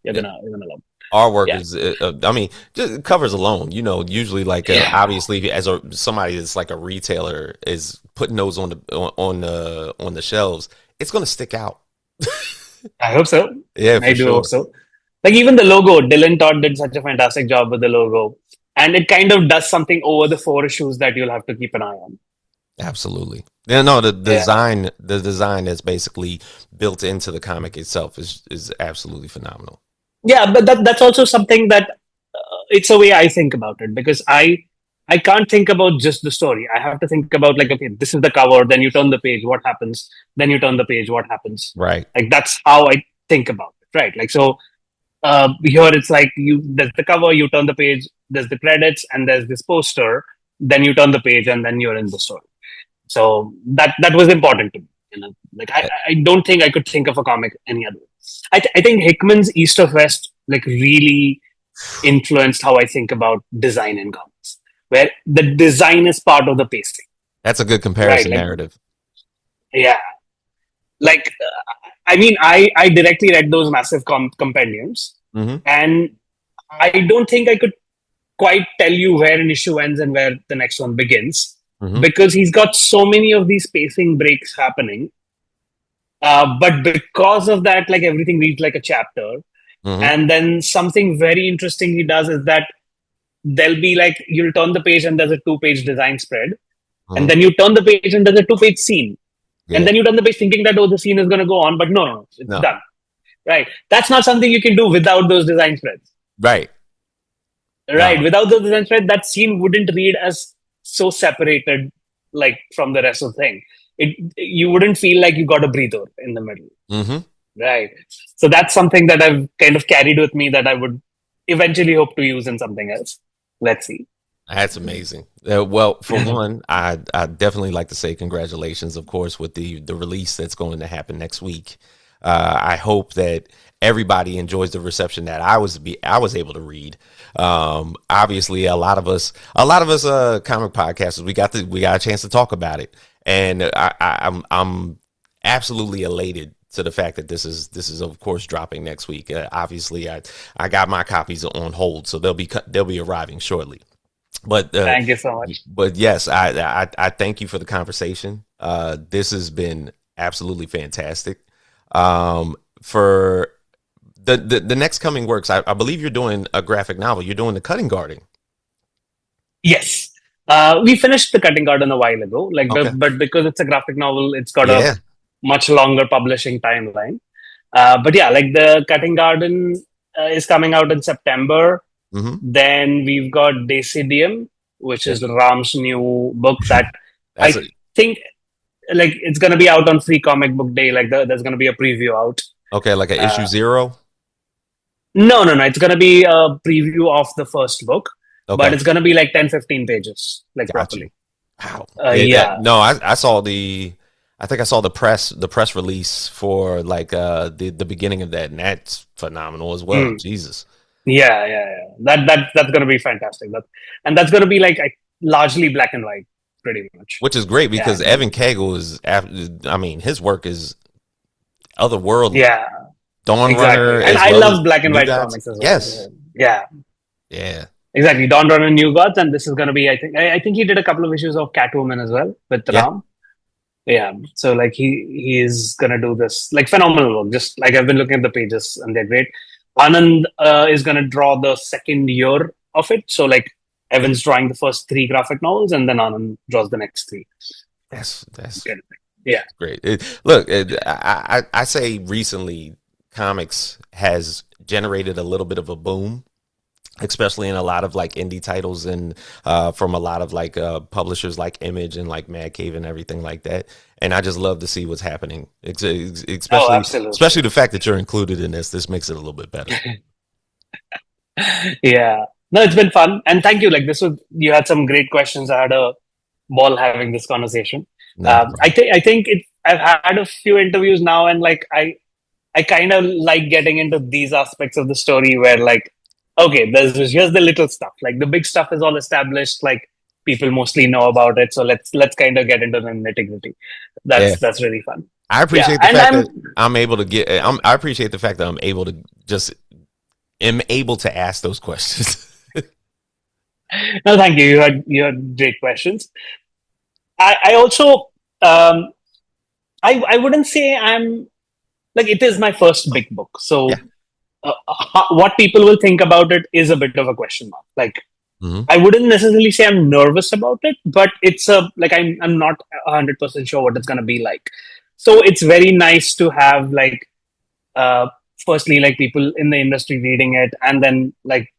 Speaker 1: Yeah.
Speaker 2: you're gonna love.
Speaker 1: Our work
Speaker 2: Yeah,
Speaker 1: is, I mean, just covers alone. Usually, like,
Speaker 2: yeah.
Speaker 1: obviously, as somebody that's like a retailer is putting those on the shelves, it's gonna stick out.
Speaker 2: I hope so.
Speaker 1: Yeah,
Speaker 2: I
Speaker 1: for
Speaker 2: do hope
Speaker 1: sure.
Speaker 2: so. Like even the logo, Dylan Todd did such a fantastic job with the logo, and it kind of does something over the four issues that you'll have to keep an eye on.
Speaker 1: Absolutely. Yeah, no,
Speaker 2: Yeah,
Speaker 1: the design that's basically built into the comic itself is absolutely phenomenal.
Speaker 2: yeah, but that's also something that it's a way I think about it because I can't think about just the story. I have to think about like okay, this is the cover. Then you turn the page, what happens? Then you turn the page, what happens?
Speaker 1: Right.
Speaker 2: Like that's how I think about it, right? Like so, here it's like there's the cover, you turn the page, there's the credits, and there's this poster. Then you turn the page, and then you're in the story. So that was important to me. Like I don't think I could think of a comic any other way. I think Hickman's East of West like really influenced how I think about design in comics, where the design is part of the pacing,
Speaker 1: That's a good
Speaker 2: right?
Speaker 1: comparison
Speaker 2: Like
Speaker 1: narrative.
Speaker 2: yeah, like I mean I directly read those massive compendiums,
Speaker 1: Hmm.
Speaker 2: and I don't think I could quite tell you where an issue ends and where the next one begins
Speaker 1: Hmm.
Speaker 2: because he's got so many of these pacing breaks happening. But because of that, like everything reads like a chapter.
Speaker 1: Hmm.
Speaker 2: And then something very interesting he does is that there'll be like you'll turn the page and there's a two-page design spread, and
Speaker 1: Hmm.
Speaker 2: then you turn the page and there's a two-page scene, and
Speaker 1: Yeah.
Speaker 2: then you turn the page thinking that oh the scene is going to go on, but no, it's
Speaker 1: No.
Speaker 2: done. Right? That's not something you can do without those design spreads.
Speaker 1: Right.
Speaker 2: Right?
Speaker 1: No.
Speaker 2: Without those design spreads, that scene wouldn't read as so separated like from the rest of the thing. You wouldn't feel like you got a breather in the middle.
Speaker 1: Hmm.
Speaker 2: Right. So that's something that I've kind of carried with me that I would eventually hope to use in something else. Let's see.
Speaker 1: That's amazing. Well, for one, I definitely like to say congratulations, of course, with the release that's going to happen next week. I hope that everybody enjoys the reception that I was able to read. Obviously, a lot of us comic podcasters, we got a chance to talk about it, and I'm absolutely elated to the fact that this is of course dropping next week. Obviously, I got my copies on hold, so they'll be arriving shortly. But
Speaker 2: Thank you so much.
Speaker 1: yes, I thank you for the conversation. This has been absolutely fantastic. For the next coming works, I believe you're doing a graphic novel. You're doing the Cutting Garden.
Speaker 2: Yes. We finished The Cutting Garden a while ago, like,
Speaker 1: Okay.
Speaker 2: but because it's a graphic novel, it's got a
Speaker 1: Yeah.
Speaker 2: much longer publishing timeline. But yeah, like The Cutting Garden is coming out in September.
Speaker 1: Mm-hmm.
Speaker 2: Then we've got Decidium, which
Speaker 1: Yeah.
Speaker 2: is Ram's new book that
Speaker 1: That's
Speaker 2: I
Speaker 1: a
Speaker 2: think like it's gonna be out on Free Comic Book Day. Like there's gonna be a preview out.
Speaker 1: okay, like an issue
Speaker 2: Uh,
Speaker 1: zero.
Speaker 2: no, no, no. It's gonna be a preview of the first book, but
Speaker 1: Okay,
Speaker 2: it's gonna be like 10-15 pages, like
Speaker 1: got you.
Speaker 2: properly.
Speaker 1: Wow.
Speaker 2: Yeah.
Speaker 1: No, I saw I think I saw the press release for like the beginning of that, and that's phenomenal as well.
Speaker 2: Mm.
Speaker 1: Jesus.
Speaker 2: Yeah, yeah, yeah. That's gonna be fantastic. And that's gonna be like largely black and white, pretty much.
Speaker 1: Which is great
Speaker 2: Yeah,
Speaker 1: because Evan Cagle I mean, his work is otherworldly.
Speaker 2: yeah,
Speaker 1: Dawn Runner
Speaker 2: exactly. And
Speaker 1: as
Speaker 2: I
Speaker 1: well as
Speaker 2: love black and
Speaker 1: New
Speaker 2: white
Speaker 1: Gods.
Speaker 2: comics as well.
Speaker 1: Yes.
Speaker 2: Yeah,
Speaker 1: Yeah.
Speaker 2: exactly. Dawn Runner, New Gods, and this is gonna be. I think he did a couple of issues of Catwoman as well with
Speaker 1: Yeah.
Speaker 2: Ram. Yeah, so like he is gonna do this like phenomenal work. Just like I've been looking at the pages and they're great. Anand is gonna draw the second year of it. So like Evan's drawing the first three graphic novels and then Anand draws the next three.
Speaker 1: That's
Speaker 2: Kind of thing. Yeah,
Speaker 1: great. Look, I say recently comics has generated a little bit of a boom, especially in a lot of like indie titles and from a lot of like publishers like Image and like Mad Cave and everything like that. And I just love to see what's happening,
Speaker 2: oh,
Speaker 1: especially
Speaker 2: absolutely.
Speaker 1: especially the fact that you're included in this. This makes it a little bit better.
Speaker 2: Yeah, no, it's been fun and thank you. Like this was you had some great questions. I had a ball having this conversation.
Speaker 1: Not a problem.
Speaker 2: I think I've had a few interviews now and like I kind of like getting into these aspects of the story where like, okay, here's the little stuff. Like the big stuff is all established. Like people mostly know about it. So let's kind of get into the nitty gritty.
Speaker 1: Yeah,
Speaker 2: That's really fun.
Speaker 1: I
Speaker 2: Yeah,
Speaker 1: appreciate the
Speaker 2: and
Speaker 1: fact that I'm able to get. I appreciate the fact that I'm able to just am able to ask those questions.
Speaker 2: no, thank you. You had great questions. I also I wouldn't say I'm like it is my first big book.
Speaker 1: Yeah.
Speaker 2: So what people will think about it is a bit of a question mark. Like
Speaker 1: Hmm.
Speaker 2: I wouldn't necessarily say I'm nervous about it, but it's a like I'm not 100% sure what it's gonna be like. So it's very nice to have like uh firstly like people in the industry reading it, and then like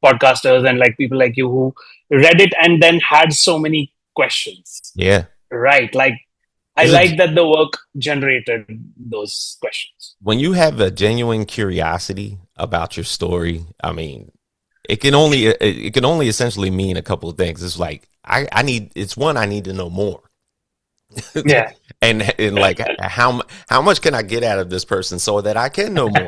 Speaker 2: podcasters and like people like you who read it and then had so many questions.
Speaker 1: Yeah.
Speaker 2: Right? Like I
Speaker 1: Is it
Speaker 2: like that the work generated those questions.
Speaker 1: when you have a genuine curiosity about your story? I mean, it can only essentially mean a couple of things. It's like I need. It's one, I need to know more.
Speaker 2: Yeah.
Speaker 1: And like how much can I get out of this person so that I can know more?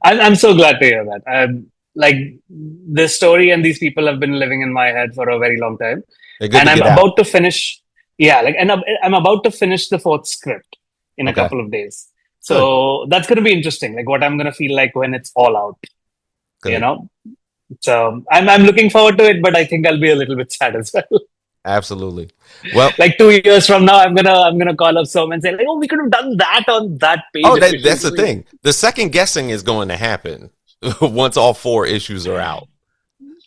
Speaker 2: I'm so glad to hear that. Like this story and these people have been living in my head for a very long time,
Speaker 1: They're good
Speaker 2: and
Speaker 1: to
Speaker 2: I'm
Speaker 1: get out.
Speaker 2: about to finish. Yeah, like, and I'm about to finich the fourth script in a
Speaker 1: Okay,
Speaker 2: couple of days.
Speaker 1: good,
Speaker 2: So that's going to be interesting. Like what I'm going to feel like when it's all out. You
Speaker 1: good,
Speaker 2: know. So I'm looking forward to it, but I think I'll be a little bit sad as well.
Speaker 1: absolutely. Well,
Speaker 2: Like 2 years from now, I'm gonna call up someone and say like, oh, we could have done that on that page
Speaker 1: oh, that's the
Speaker 2: efficiently.
Speaker 1: thing. The second guessing is going to happen once all four issues are out.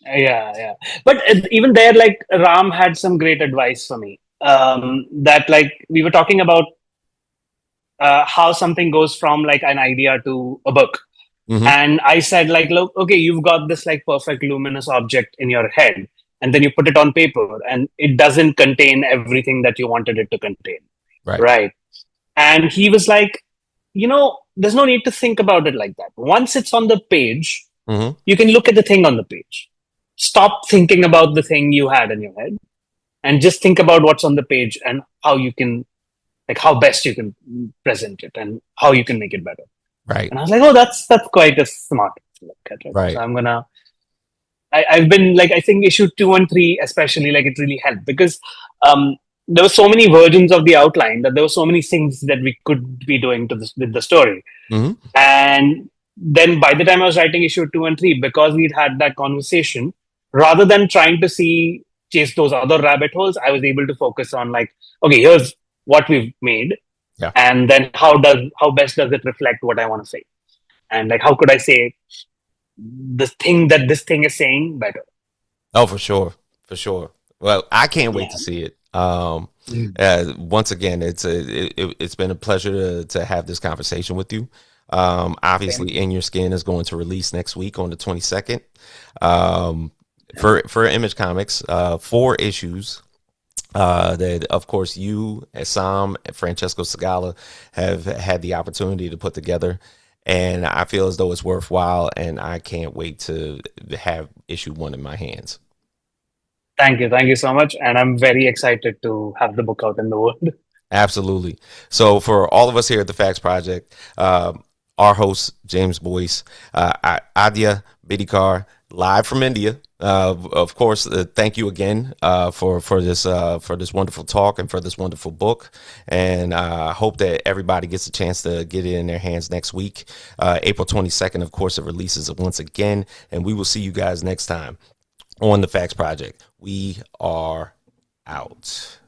Speaker 2: Yeah, yeah. But even there, like Ram had some great advice for me. That like we were talking about how something goes from like an idea to a book.
Speaker 1: Hmm.
Speaker 2: And I said, like, look, okay, you've got this like perfect luminous object in your head, and then you put it on paper, and it doesn't contain everything that you wanted it to contain,
Speaker 1: Right.
Speaker 2: right? And he was like, there's no need to think about it like that. Once it's on the page,
Speaker 1: Hmm.
Speaker 2: you can look at the thing on the page. Stop thinking about the thing you had in your head, and just think about what's on the page and how you can like how best you can present it and how you can make it better.
Speaker 1: Right.
Speaker 2: And I was like, oh, that's quite a smart look at it. So
Speaker 1: Right.
Speaker 2: I'm gonna. I've been like, I think issue 2 and 3 especially, like it really helped because um, there were so many versions of the outline that there were so many things that we could be doing to this with the story.
Speaker 1: Hmm.
Speaker 2: And then by the time I was writing issue 2 and 3, because we'd had that conversation, rather than trying to see chase those other rabbit holes, I was able to focus on like, okay, here's what we've made,
Speaker 1: Yeah.
Speaker 2: and then how best does it reflect what I want to say, and like how could I say the thing that this thing is saying better.
Speaker 1: Oh, for sure. For sure. Well, I can't wait to
Speaker 2: Yeah.
Speaker 1: see it.
Speaker 2: Mm.
Speaker 1: Once again, it's been a pleasure to have this conversation with you.
Speaker 2: Same.
Speaker 1: Obviously, In Your Skin is going to release next week on the 22nd. Um, for Image Comics, 4 issues. That of course you, Sam, and Francesco Segala have had the opportunity to put together, and I feel as though it's worthwhile, and I can't wait to have issue 1 in my hands.
Speaker 2: Thank you so much, and I'm very excited to have the book out in the world.
Speaker 1: Absolutely. So for all of us here at the Facts Project, our host James Boyce, Aditya Bidikar, live from India. Of course, thank you again for this wonderful talk and for this wonderful book. And I hope that everybody gets a chance to get it in their hands next week, April 22nd. Of course, it releases once again, and we will see you guys next time on the Facts Project. We are out.